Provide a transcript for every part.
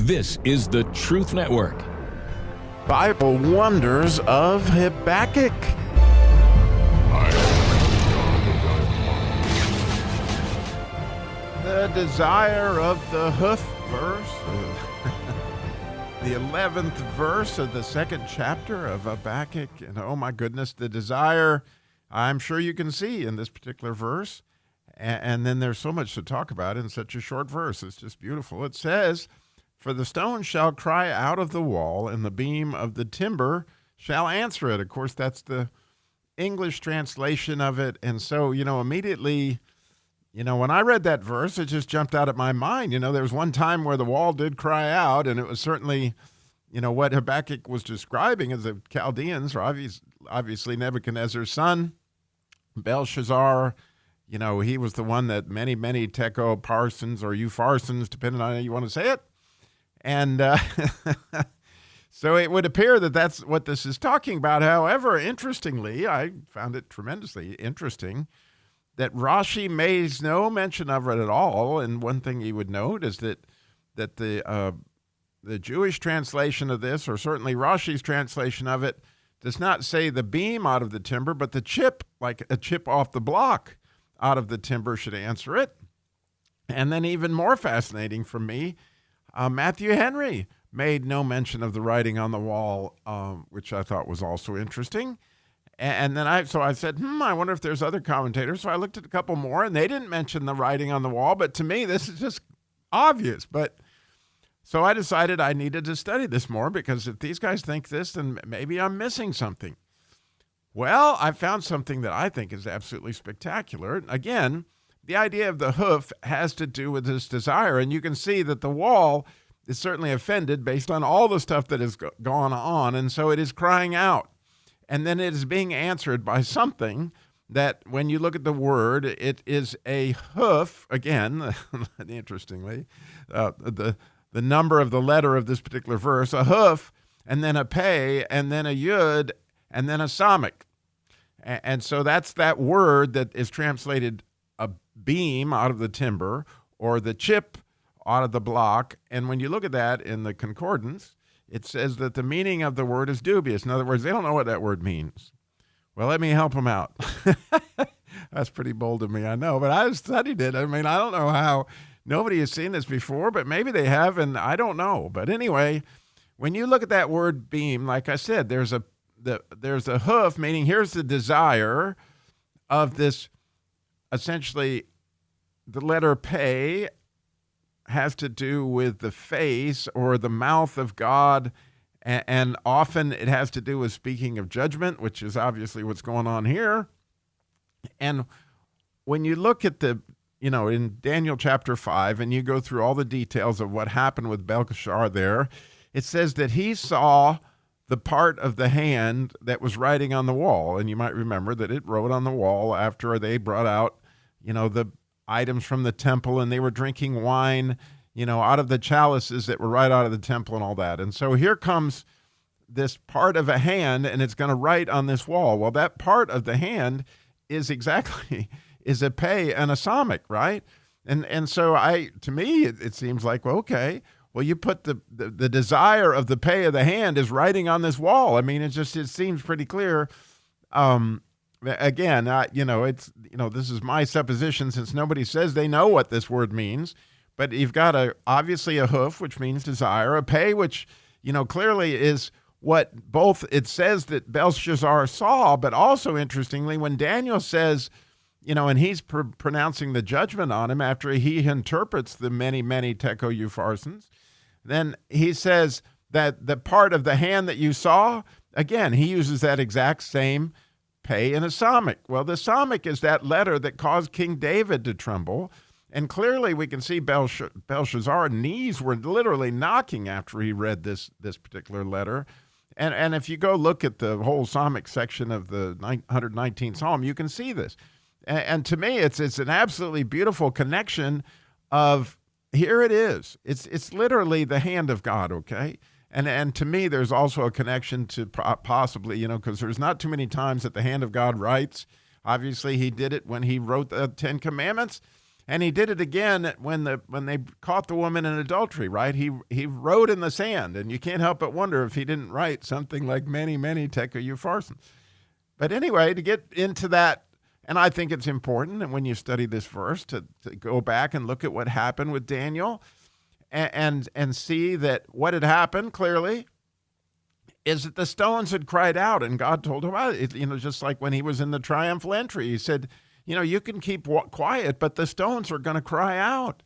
This is the Truth Network. Bible Wonders of Habakkuk. The desire of the hoof verse, the 11th verse of the second chapter of Habakkuk. And oh my goodness, the desire, I'm sure you can see in this particular verse. And then there's so much to talk about in such a short verse. It's just beautiful. It says, "For the stone shall cry out of the wall, and the beam of the timber shall answer it." Of course, that's the English translation of it. And so, immediately, when I read that verse, it just jumped out at my mind. There was one time where the wall did cry out, and it was certainly, what Habakkuk was describing as the Chaldeans, or obviously Nebuchadnezzar's son, Belshazzar. He was the one that many Teco Parsons, or Upharsons, depending on how you want to say it. And so it would appear that that's what this is talking about. However, interestingly, I found it tremendously interesting that Rashi makes no mention of it at all. And one thing you would note is that the Jewish translation of this, or certainly Rashi's translation of it, does not say the beam out of the timber, but the chip, like a chip off the block out of the timber, should answer it. And then even more fascinating for me, Matthew Henry made no mention of the writing on the wall, which I thought was also interesting. And then I said, I wonder if there's other commentators. So I looked at a couple more, and they didn't mention the writing on the wall. But to me, this is just obvious. So I decided I needed to study this more, because if these guys think this, then maybe I'm missing something. Well, I found something that I think is absolutely spectacular. Again, the idea of the hoof has to do with this desire, and you can see that the wall is certainly offended based on all the stuff that has gone on, and so it is crying out. And then it is being answered by something that, when you look at the word, it is a hoof, again, interestingly, the number of the letter of this particular verse, a hoof, and then a pei, and then a yud, and then a samach. And so that's that word that is translated a beam out of the timber, or the chip out of the block. And when you look at that in the concordance, it says that the meaning of the word is dubious. In other words, they don't know what that word means. Well, let me help them out. That's pretty bold of me, I know, but I've studied it. I don't know how. Nobody has seen this before, but maybe they have, and I don't know. But anyway, when you look at that word beam, like I said, there's a hoof, meaning here's the desire of this. Essentially, the letter pei has to do with the face or the mouth of God, and often it has to do with speaking of judgment, which is obviously what's going on here. And when you look at in Daniel chapter 5, and you go through all the details of what happened with Belshazzar there, it says that he saw the part of the hand that was writing on the wall. And you might remember that it wrote on the wall after they brought out, the items from the temple, and they were drinking wine, out of the chalices that were right out of the temple and all that. And so here comes this part of a hand, and it's going to write on this wall. Well, that part of the hand is a pei and a samach, right? And so to me, it seems like, well, okay, well, you put the desire of the pei of the hand is writing on this wall. It seems pretty clear. Again, this is my supposition, since nobody says they know what this word means. But you've got obviously a hoof, which means desire, a pei, which, clearly is what both it says that Belshazzar saw, but also interestingly, when Daniel says, and he's pronouncing the judgment on him after he interprets the many Teco Upharsons, then he says that the part of the hand that you saw, again, he uses that exact same pei and a samach. Well, the samach is that letter that caused King David to tremble. And clearly we can see Belshazzar's knees were literally knocking after he read this particular letter. And if you go look at the whole samach section of the 119th Psalm, you can see this. And to me, it's an absolutely beautiful connection of, here it is. It's literally the hand of God, okay? And to me, there's also a connection to possibly, because there's not too many times that the hand of God writes. Obviously, he did it when he wrote the Ten Commandments. And he did it again when they caught the woman in adultery, right? He wrote in the sand, and you can't help but wonder if he didn't write something like many, many tekel upharsin. But anyway, to get into that, and I think it's important, and when you study this verse, to go back and look at what happened with Daniel and see that what had happened clearly is that the stones had cried out, and God told him, just like when he was in the triumphal entry, he said, you can keep quiet, but the stones are going to cry out.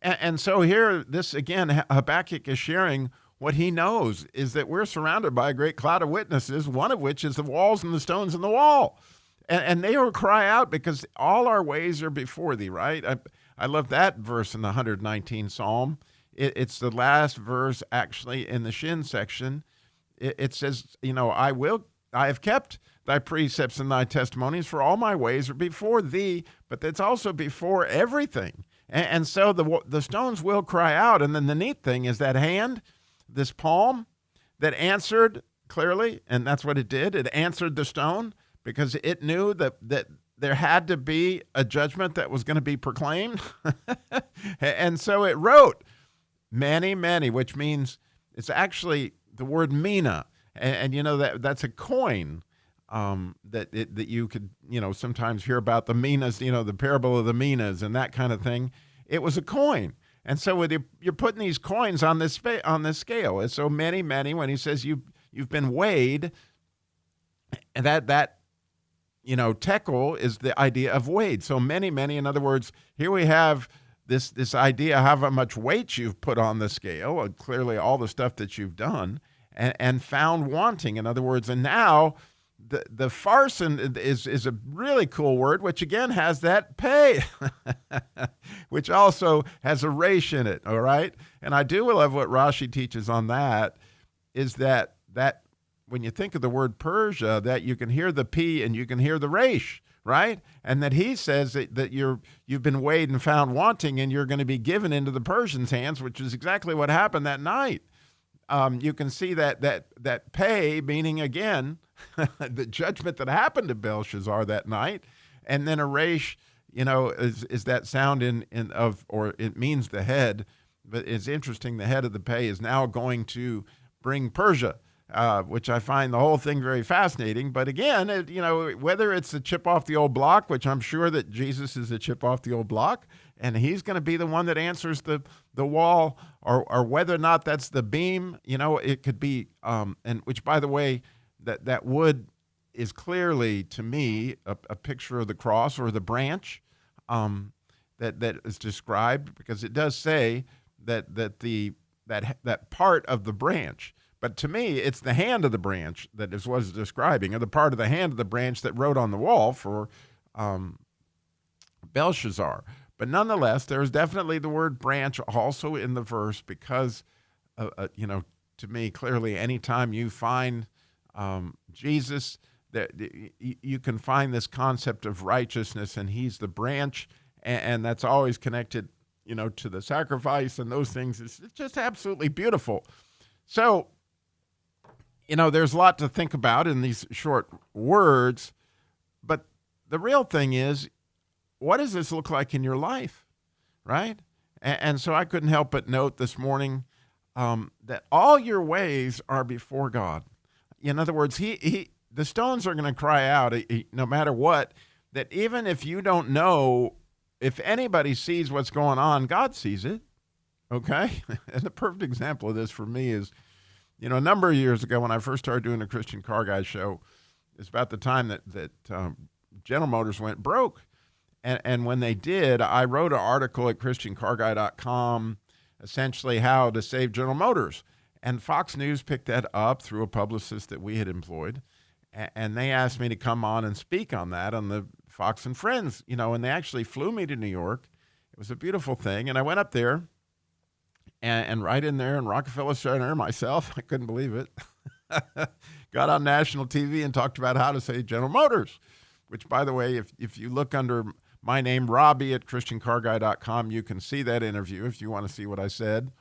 And so here, this again, Habakkuk is sharing what he knows is that we're surrounded by a great cloud of witnesses, one of which is the walls and the stones in the wall. And they will cry out because all our ways are before thee, right? I love that verse in the 119th Psalm. It's the last verse actually in the Shin section. It says, I have kept thy precepts and thy testimonies, for all my ways are before thee, but it's also before everything. And so the stones will cry out. And then the neat thing is that hand, this palm, that answered clearly, and that's what it did. It answered the stone because it knew that there had to be a judgment that was going to be proclaimed. And so it wrote, many, many, which means it's actually the word mina. And that's a coin. That you could, sometimes hear about the minas, the parable of the minas and that kind of thing. It was a coin. And so you're putting these coins on this scale. And so many, many, when he says you've been weighed, and that tekel is the idea of weighed. So many, many, in other words, here we have this idea how much weight you've put on the scale, and clearly all the stuff that you've done, and found wanting. In other words, and now the farson is a really cool word, which again has that pay, which also has a resh in it, all right? And I do love what Rashi teaches on that, is that when you think of the word Persia, that you can hear the P and you can hear the resh, right? And that he says that you've been weighed and found wanting, and you're going to be given into the Persians' hands, which is exactly what happened that night. You can see that pay, meaning again, the judgment that happened to Belshazzar that night, and then a resh, is that sound or it means the head, but it's interesting. The head of the pay is now going to bring Persia, which I find the whole thing very fascinating. But again, whether it's a chip off the old block, which I'm sure that Jesus is a chip off the old block, and he's going to be the one that answers the wall, or whether or not that's the beam, it could be, and which, by the way, that wood is clearly, to me, a picture of the cross or the branch that is described, because it does say that part of the branch. But to me, it's the hand of the branch that is what it's describing, or the part of the hand of the branch that wrote on the wall for Belshazzar. But nonetheless, there is definitely the word branch also in the verse, because, to me, clearly, anytime you find Jesus, that you can find this concept of righteousness, and he's the branch, and that's always connected, to the sacrifice and those things. It's just absolutely beautiful. So, there's a lot to think about in these short words, but the real thing is, what does this look like in your life, right? And so I couldn't help but note this morning that all your ways are before God. In other words, the stones are going to cry out no matter what, that even if you don't know, if anybody sees what's going on, God sees it, okay? And the perfect example of this for me is, a number of years ago when I first started doing the Christian Car Guy show, it's about the time that General Motors went broke. And when they did, I wrote an article at ChristianCarGuy.com, essentially how to save General Motors. And Fox News picked that up through a publicist that we had employed. And they asked me to come on and speak on that on the Fox and Friends, and they actually flew me to New York. It was a beautiful thing. And I went up there and right in there in Rockefeller Center myself, I couldn't believe it, got on national TV and talked about how to save General Motors, which, by the way, if you look under my name, Robbie, at ChristianCarGuy.com, you can see that interview if you want to see what I said.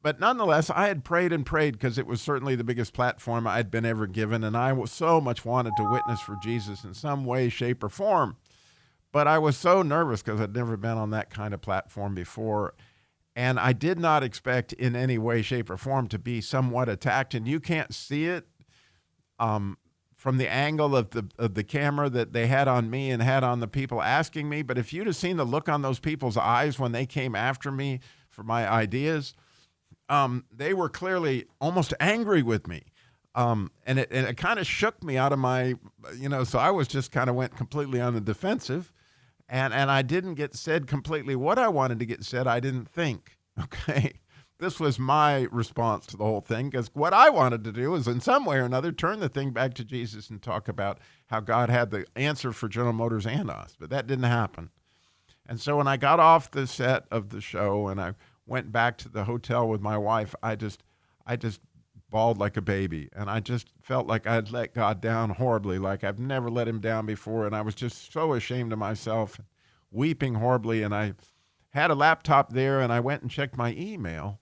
But nonetheless, I had prayed and prayed, because it was certainly the biggest platform I'd been ever given, and I so much wanted to witness for Jesus in some way, shape, or form. But I was so nervous because I'd never been on that kind of platform before. And I did not expect in any way, shape, or form to be somewhat attacked. And you can't see it from the angle of the camera that they had on me and had on the people asking me. But if you'd have seen the look on those people's eyes when they came after me for my ideas, they were clearly almost angry with me. And it kind of shook me out of my, so I was just kind of went completely on the defensive. And I didn't get said completely what I wanted to get said. I didn't think, okay? This was my response to the whole thing, because what I wanted to do is in some way or another turn the thing back to Jesus and talk about how God had the answer for General Motors and us, but that didn't happen. And so when I got off the set of the show and I went back to the hotel with my wife, I just bawled like a baby, and I just felt like I'd let God down horribly, like I've never let him down before, and I was just so ashamed of myself, weeping horribly. And I had a laptop there, and I went and checked my email,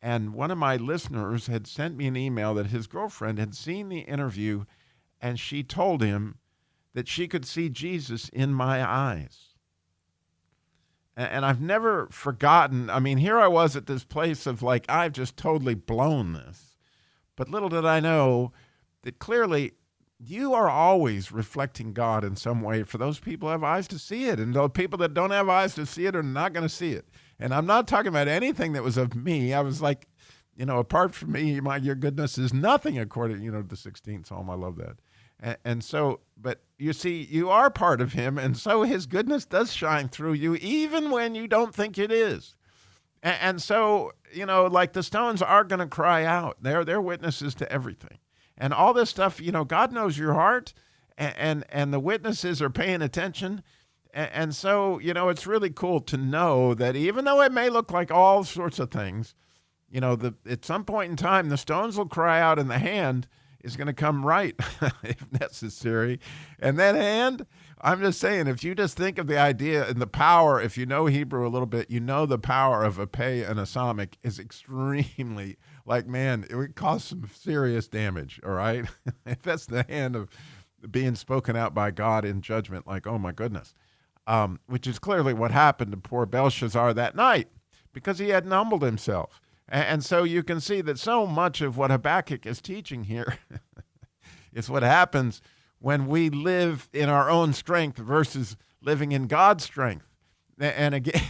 and one of my listeners had sent me an email that his girlfriend had seen the interview, and she told him that she could see Jesus in my eyes. And I've never forgotten. I mean, here I was at this place of like, I've just totally blown this. But little did I know that clearly you are always reflecting God in some way for those people who have eyes to see it. And those people that don't have eyes to see it are not going to see it. And I'm not talking about anything that was of me. I was like, apart from me, your goodness is nothing, according to the 16th Psalm. I love that. And so, but you see, you are part of him. And so his goodness does shine through you, even when you don't think it is. And so, like the stones are going to cry out. They're witnesses to everything. And all this stuff, God knows your heart, and the witnesses are paying attention. And so, it's really cool to know that even though it may look like all sorts of things, at some point in time, the stones will cry out and the hand is going to come right if necessary. And that hand, I'm just saying, if you just think of the idea and the power, if you know Hebrew a little bit, the power of a pay and a samach is extremely, like, man, it would cause some serious damage, all right? If that's the hand of being spoken out by God in judgment, like, oh my goodness, which is clearly what happened to poor Belshazzar that night, because he hadn't humbled himself. And so you can see that so much of what Habakkuk is teaching here is what happens when we live in our own strength versus living in God's strength. And again,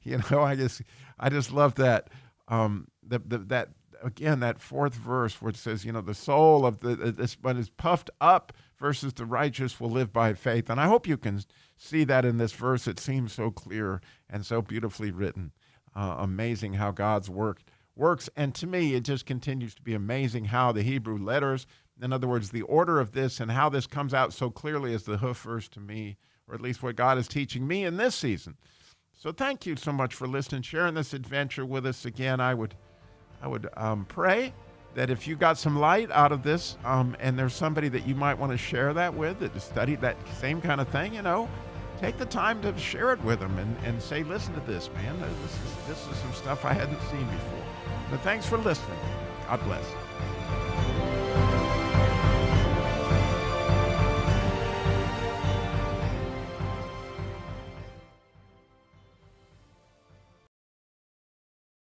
I just love that that fourth verse where it says, the soul of this one is puffed up versus the righteous will live by faith. And I hope you can see that in this verse. It seems so clear and so beautifully written. Amazing how God's works. And to me, it just continues to be amazing how the Hebrew letters, in other words, the order of this and how this comes out so clearly as the hoof verse to me, or at least what God is teaching me in this season. So thank you so much for listening, sharing this adventure with us. Again, I would pray that if you got some light out of this, and there's somebody that you might want to share that with, that studied that same kind of thing, take the time to share it with them and say, listen to this, man. This is some stuff I hadn't seen before. But thanks for listening. God bless.